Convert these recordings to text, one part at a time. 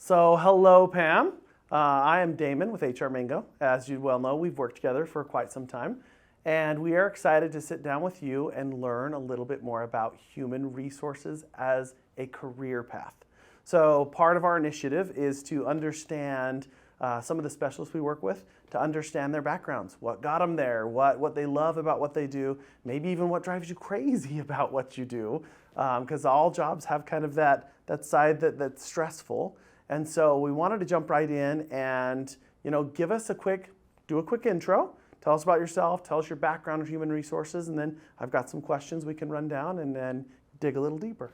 So hello, Pam. I am Damon with HR Mango. As you well know, we've worked together for quite some time, and we are excited to sit down with you and learn a little bit more about human resources as a career path. So part of our initiative is to understand some of the specialists we work with, to understand their backgrounds, what got them there, what they love about what they do, maybe even what drives you crazy about what you do, because all jobs have kind of that side that's stressful. And so we wanted to jump right in and give us do a quick intro. Tell us about yourself, tell us your background in human resources, and then I've got some questions we can run down and then dig a little deeper.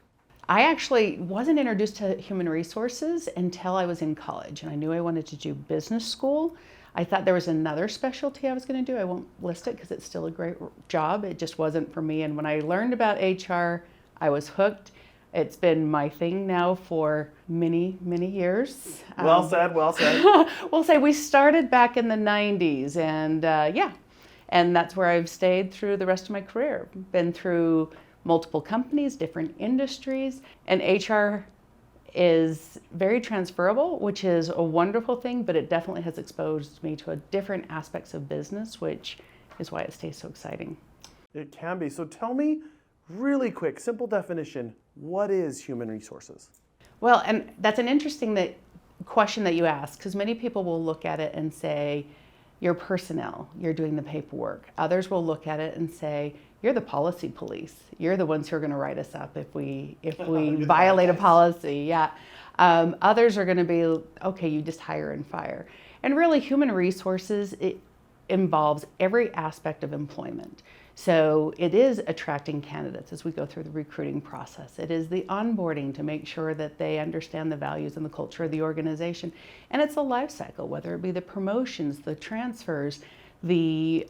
I actually wasn't introduced to human resources until I was in college, and I knew I wanted to do business school. I thought there was another specialty I was going to do. I won't list it because it's still a great job. It just wasn't for me. And when I learned about HR, I was hooked. It's been my thing now for many, many years. Well said, well said. We'll say we started back in the 90s, and and that's where I've stayed through the rest of my career. Been through multiple companies, different industries, and HR is very transferable, which is a wonderful thing, but it definitely has exposed me to different aspects of business, which is why it stays so exciting. It can be. So tell me, really quick, simple definition, what is human resources? Well, and that's an interesting question that you ask, because many people will look at it and say, you're personnel, you're doing the paperwork. Others will look at it and say, you're the policy police. You're the ones who are going to write us up if we violate a policy. Yeah. Others are going to be, okay, you just hire and fire. And really, human resources, it involves every aspect of employment. So it is attracting candidates as we go through the recruiting process. It is the onboarding to make sure that they understand the values and the culture of the organization. And it's a life cycle, whether it be the promotions, the transfers, the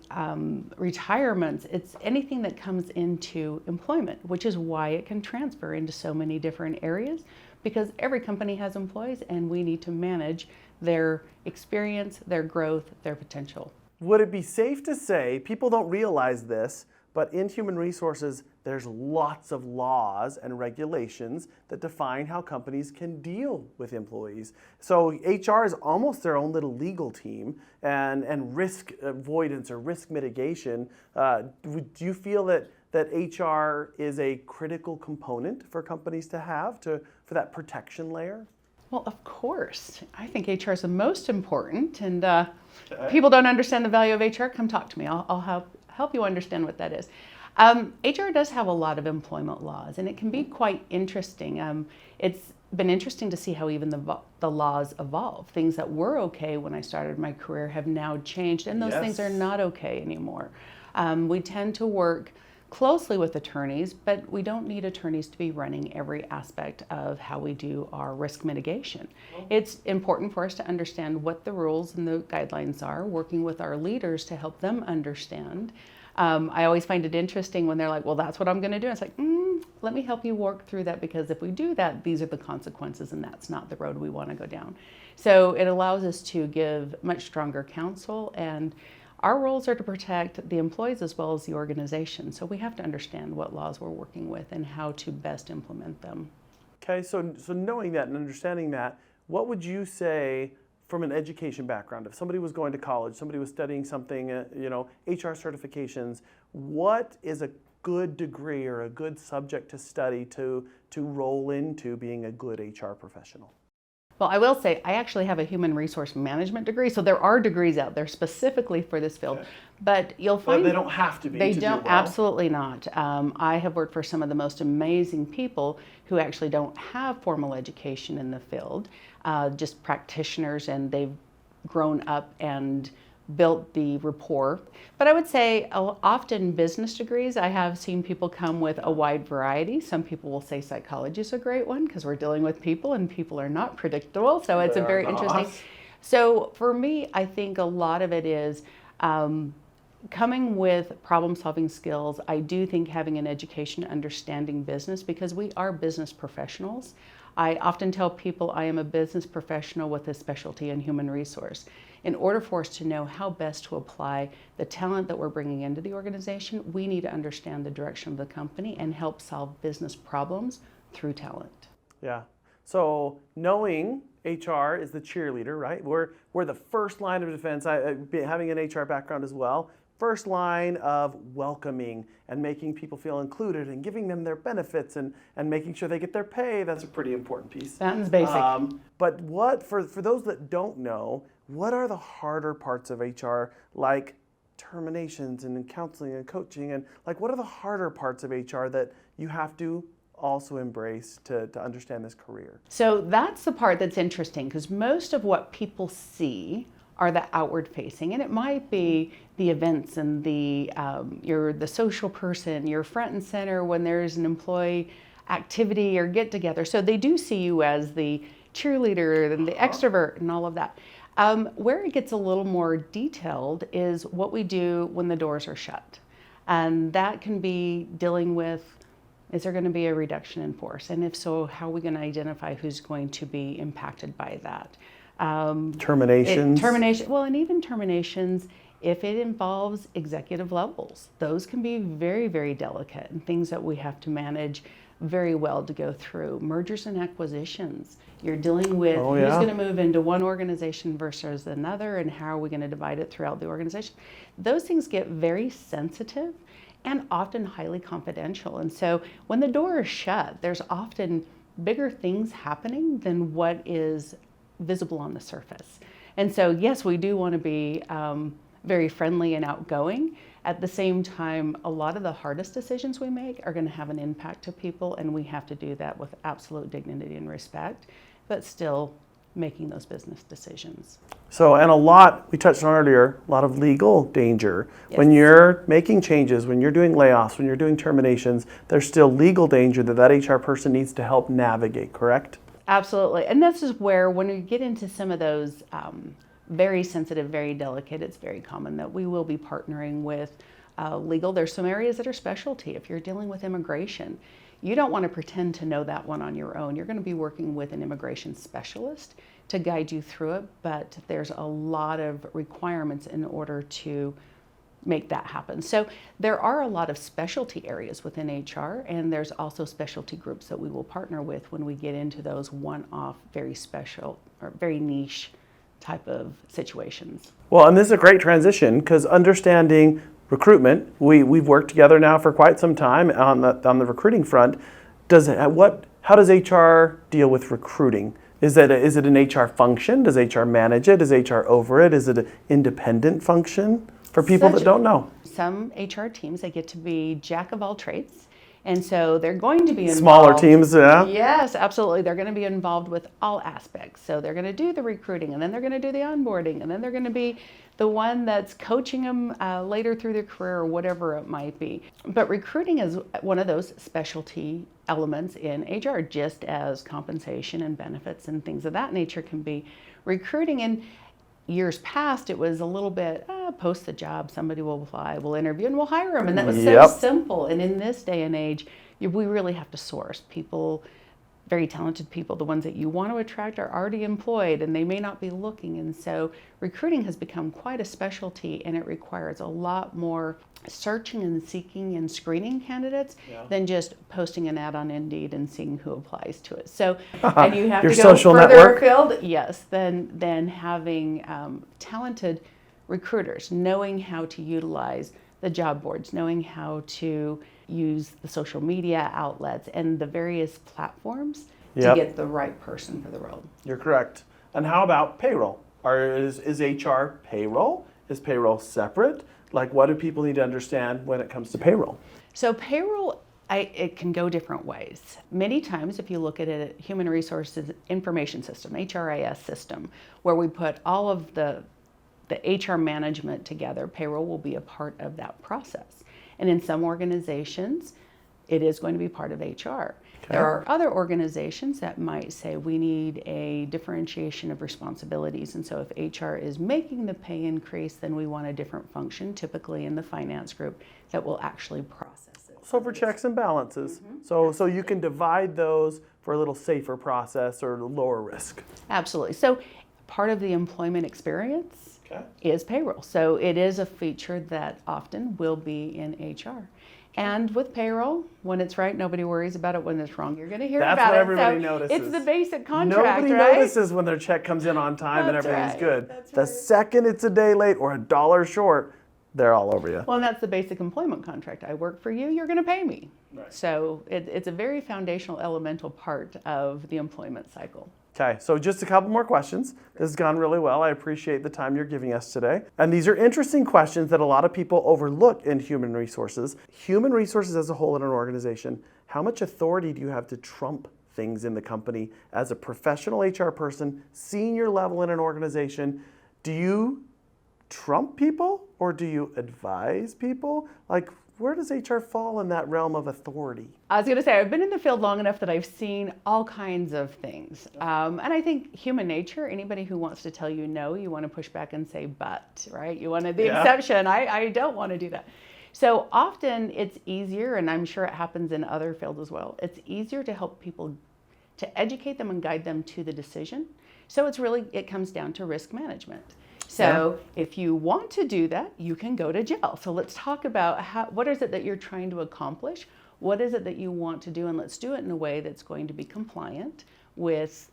retirements. It's anything that comes into employment, which is why it can transfer into so many different areas, because every company has employees and we need to manage their experience, their growth, their potential. Would it be safe to say, people don't realize this, but in human resources, there's lots of laws and regulations that define how companies can deal with employees. So HR is almost their own little legal team, and risk avoidance or risk mitigation. Do you feel that HR is a critical component for companies to have for that protection layer? Well, of course. I think HR is the most important, and people don't understand the value of HR. Come talk to me. I'll help you understand what that is. HR does have a lot of employment laws, and it can be quite interesting. It's been interesting to see how even the laws evolve. Things that were okay when I started my career have now changed, and those things are not okay anymore. We tend to work closely with attorneys, but we don't need attorneys to be running every aspect of how we do our risk mitigation. It's important for us to understand what the rules and the guidelines are, working with our leaders to help them understand. I always find it interesting when they're like, well, that's what I'm going to do. It's like, let me help you work through that, because if we do that, these are the consequences, and that's not the road we want to go down. So it allows us to give much stronger counsel, and our roles are to protect the employees as well as the organization. So we have to understand what laws we're working with and how to best implement them. Okay, so knowing that and understanding that, what would you say from an education background? If somebody was going to college, somebody was studying something, HR certifications, what is a good degree or a good subject to study to roll into being a good HR professional? Well, I will say I actually have a human resource management degree, so there are degrees out there specifically for this field. Okay. But you'll find they don't have to be. They don't, do well. Absolutely not. I have worked for some of the most amazing people who actually don't have formal education in the field, just practitioners, and they've grown up and built the rapport. But I would say often business degrees, I have seen people come with a wide variety. Some people will say psychology is a great one because we're dealing with people and people are not predictable. So it's a very interesting. So for me, I think a lot of it is coming with problem solving skills. I do think having an education, understanding business, because we are business professionals. I often tell people I am a business professional with a specialty in human resource. In order for us to know how best to apply the talent that we're bringing into the organization, we need to understand the direction of the company and help solve business problems through talent. Yeah. So knowing HR is the cheerleader, right? We're the first line of defense. Having an HR background as well, first line of welcoming and making people feel included and giving them their benefits and making sure they get their pay. That's a pretty important piece. Sounds basic. But what for those that don't know, what are the harder parts of HR, like terminations and counseling and coaching, and like what are the harder parts of HR that you have to also embrace to understand this career? So that's the part that's interesting, because most of what people see are the outward facing, and it might be the events and you're the social person, you're front and center when there's an employee activity or get together. So they do see you as the cheerleader and the extrovert and all of that. Where it gets a little more detailed is what we do when the doors are shut. And that can be dealing with, is there going to be a reduction in force? And if so, how are we going to identify who's going to be impacted by that? Terminations. Well, and even terminations, if it involves executive levels, those can be very, very delicate and things that we have to manage very well to go through. Mergers and acquisitions, you're dealing with who's going to move into one organization versus another, and how are we going to divide it throughout the organization. Those things get very sensitive and often highly confidential. And so when the door is shut, there's often bigger things happening than what is visible on the surface. And so, yes, we do want to be very friendly and outgoing. At the same time, a lot of the hardest decisions we make are going to have an impact to people, and we have to do that with absolute dignity and respect, but still making those business decisions. So, and a lot, we touched on earlier, a lot of legal danger. Yes. When you're making changes, when you're doing layoffs, when you're doing terminations, there's still legal danger that HR person needs to help navigate, correct? Absolutely. And this is where, when we get into some of those very sensitive, very delicate, it's very common that we will be partnering with legal. There's some areas that are specialty. If you're dealing with immigration, you don't want to pretend to know that one on your own. You're going to be working with an immigration specialist to guide you through it, but there's a lot of requirements in order to make that happen. So there are a lot of specialty areas within HR, and there's also specialty groups that we will partner with when we get into those one-off, very special or very niche type of situations. Well, and this is a great transition, because understanding recruitment, we've worked together now for quite some time on the recruiting front. How does HR deal with recruiting? Is it an HR function? Does HR manage it? Is HR over it? Is it an independent function? For people that don't know. Some HR teams, they get to be jack of all trades. And so they're going to be involved. Smaller teams, yeah? Yes, absolutely. They're going to be involved with all aspects. So they're going to do the recruiting, and then they're going to do the onboarding, and then they're going to be the one that's coaching them later through their career or whatever it might be. But recruiting is one of those specialty elements in HR, just as compensation and benefits and things of that nature can be. Recruiting, in years past, it was a little bit, post the job, somebody will apply, we'll interview, and we'll hire them. And that was so simple. And in this day and age, we really have to source people, very talented people. The ones that you want to attract are already employed, and they may not be looking. And so recruiting has become quite a specialty, and it requires a lot more searching and seeking and screening candidates than just posting an ad on Indeed and seeing who applies to it. So, and you have Your to go social further network? afield, yes, than having talented recruiters, knowing how to utilize the job boards, knowing how to use the social media outlets and the various platforms to get the right person for the role. You're correct. And how about payroll? Is HR payroll? Is payroll separate? Like, what do people need to understand when it comes to payroll? So payroll, it can go different ways. Many times, if you look at a human resources information system, HRIS system, where we put all of the HR management together, payroll will be a part of that process. And in some organizations, it is going to be part of HR. Okay. There are other organizations that might say we need a differentiation of responsibilities. And so if HR is making the pay increase, then we want a different function, typically in the finance group, that will actually process it. So for checks and balances. Mm-hmm. So you can divide those for a little safer process or lower risk. Absolutely. So part of the employment experience is payroll. So it is a feature that often will be in HR. And with payroll, when it's right, nobody worries about it. When it's wrong, you're going to hear That's about what it. everybody So notices. it's the basic contract, Nobody right? notices when their check comes in on time and That's everything's right. good. That's The right. second it's a day late or $1 short, they're all over you. Well, and that's the basic employment contract. I work for you, you're going to pay me. Right. So it's a very foundational, elemental part of the employment cycle. Okay, so just a couple more questions. This has gone really well. I appreciate the time you're giving us today. And these are interesting questions that a lot of people overlook in human resources. Human resources as a whole in an organization, how much authority do you have to trump things in the company as a professional HR person, senior level in an organization? Do you trump people or do you advise people? Like, where does HR fall in that realm of authority? I was going to say, I've been in the field long enough that I've seen all kinds of things. And I think human nature, anybody who wants to tell you no, you want to push back and say, but, right? You wanted the exception. I don't want to do that. So often it's easier, and I'm sure it happens in other fields as well, it's easier to help people, to educate them and guide them to the decision. So it comes down to risk management. So if you want to do that, you can go to jail. So let's talk about what is it that you're trying to accomplish? What is it that you want to do? And let's do it in a way that's going to be compliant with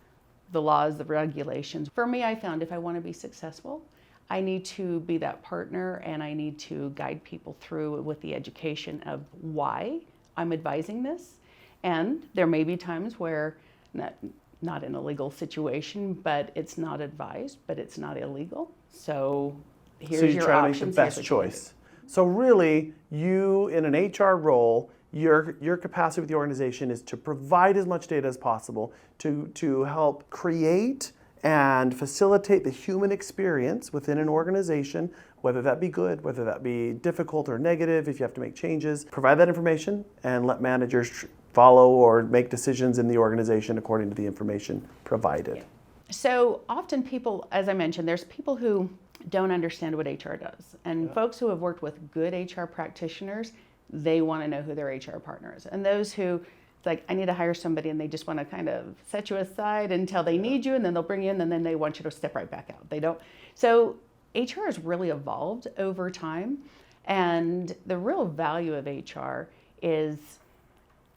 the laws, the regulations. For me, I found if I want to be successful, I need to be that partner and I need to guide people through with the education of why I'm advising this. And there may be times where, not in a legal situation, but it's not advised, but it's not illegal. So here's your try options. to make the best choice. So really, you in an HR role, your capacity with the organization is to provide as much data as possible to help create and facilitate the human experience within an organization, whether that be good, whether that be difficult or negative, if you have to make changes. Provide that information and let managers follow or make decisions in the organization according to the information provided. Yeah. So often people, as I mentioned, there's people who don't understand what HR does. And folks who have worked with good HR practitioners, they want to know who their HR partner is. And those who, it's like, I need to hire somebody and they just want to kind of set you aside until they need you and then they'll bring you in and then they want you to step right back out. They don't. So HR has really evolved over time. And the real value of HR is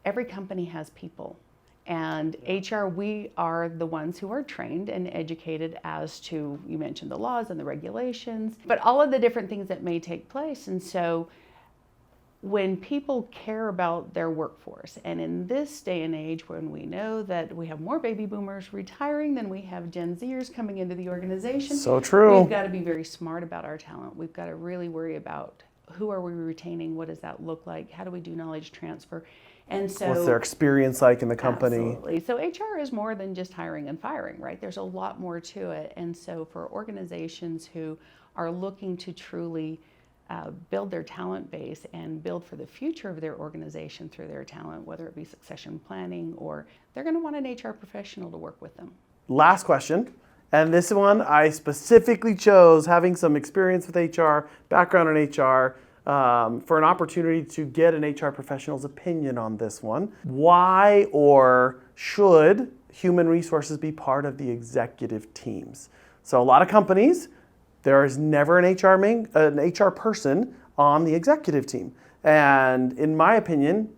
every company has people. And HR, we are the ones who are trained and educated as to, you mentioned the laws and the regulations, but all of the different things that may take place. And so when people care about their workforce, and in this day and age when we know that we have more baby boomers retiring than we have Gen Zers coming into the organization, so true. We've got to be very smart about our talent. We've got to really worry about who are we retaining, what does that look like, how do we do knowledge transfer? And so, what's their experience like in the company? Absolutely. So HR is more than just hiring and firing, right? There's a lot more to it. And so for organizations who are looking to truly build their talent base and build for the future of their organization through their talent, whether it be succession planning or they're going to want an HR professional to work with them. Last question. And this one I specifically chose, having some experience with HR, background in HR, for an opportunity to get an HR professional's opinion on this one. Why or should human resources be part of the executive teams? So a lot of companies, there is never an HR person on the executive team. And in my opinion,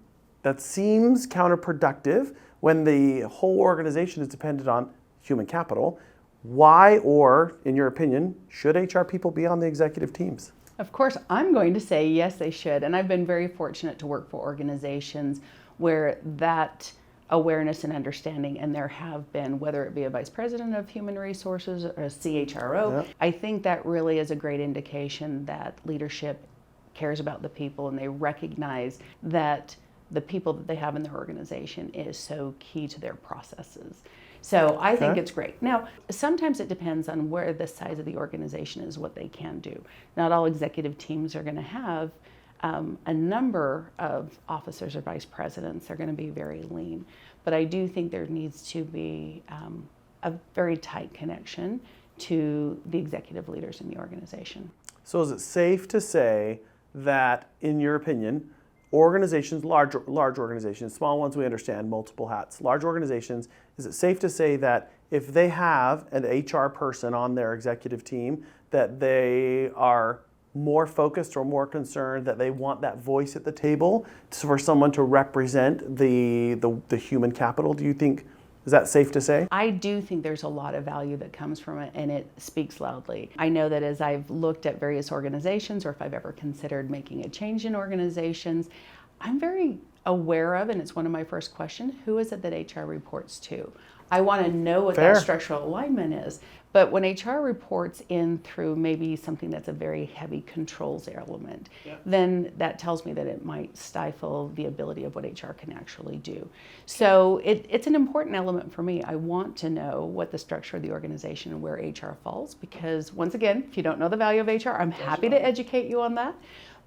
that seems counterproductive when the whole organization is dependent on human capital. Why, or in your opinion, should HR people be on the executive teams? Of course, I'm going to say yes, they should. And I've been very fortunate to work for organizations where that awareness and understanding, and there have been, whether it be a vice president of human resources or a CHRO, I think that really is a great indication that leadership cares about the people and they recognize that the people that they have in their organization is so key to their processes. So I think it's great. Now, sometimes it depends on where the size of the organization is, what they can do. Not all executive teams are going to have a number of officers or vice presidents. They're going to be very lean. But I do think there needs to be a very tight connection to the executive leaders in the organization. So is it safe to say that, in your opinion, organizations, large organizations, small ones we understand, multiple hats, large organizations, is it safe to say that if they have an HR person on their executive team, that they are more focused or more concerned that they want that voice at the table for someone to represent the human capital? Do you think, is that safe to say? I do think there's a lot of value that comes from it, and it speaks loudly. I know that as I've looked at various organizations, or if I've ever considered making a change in organizations, I'm very aware of, and it's one of my first questions, who is it that HR reports to? I want to know what Fair. that structural alignment is. But when HR reports in through maybe something that's a very heavy controls element, then that tells me that it might stifle the ability of what HR can actually do. So it's an important element for me. I want to know what the structure of the organization and where HR falls, because once again, if you don't know the value of HR, I'm happy to educate you on that.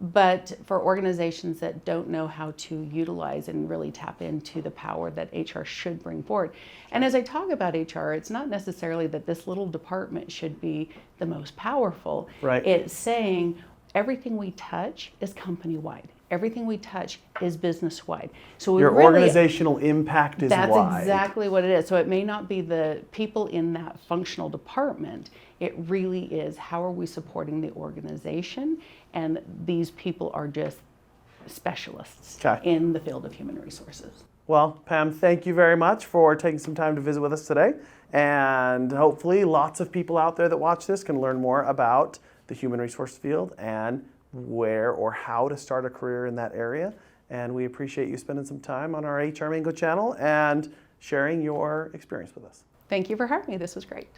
But for organizations that don't know how to utilize and really tap into the power that HR should bring forward. And as I talk about HR, it's not necessarily that this little department should be the most powerful. Right. It's saying everything we touch is company-wide. Everything we touch is business-wide. So Your organizational impact is that's wide. exactly what it is. So it may not be the people in that functional department. It really is, how are we supporting the organization? And these people are just specialists in the field of human resources. Well, Pam, thank you very much for taking some time to visit with us today. And hopefully lots of people out there that watch this can learn more about the human resource field and where or how to start a career in that area. And we appreciate you spending some time on our HR Mango channel and sharing your experience with us. Thank you for having me. This was great.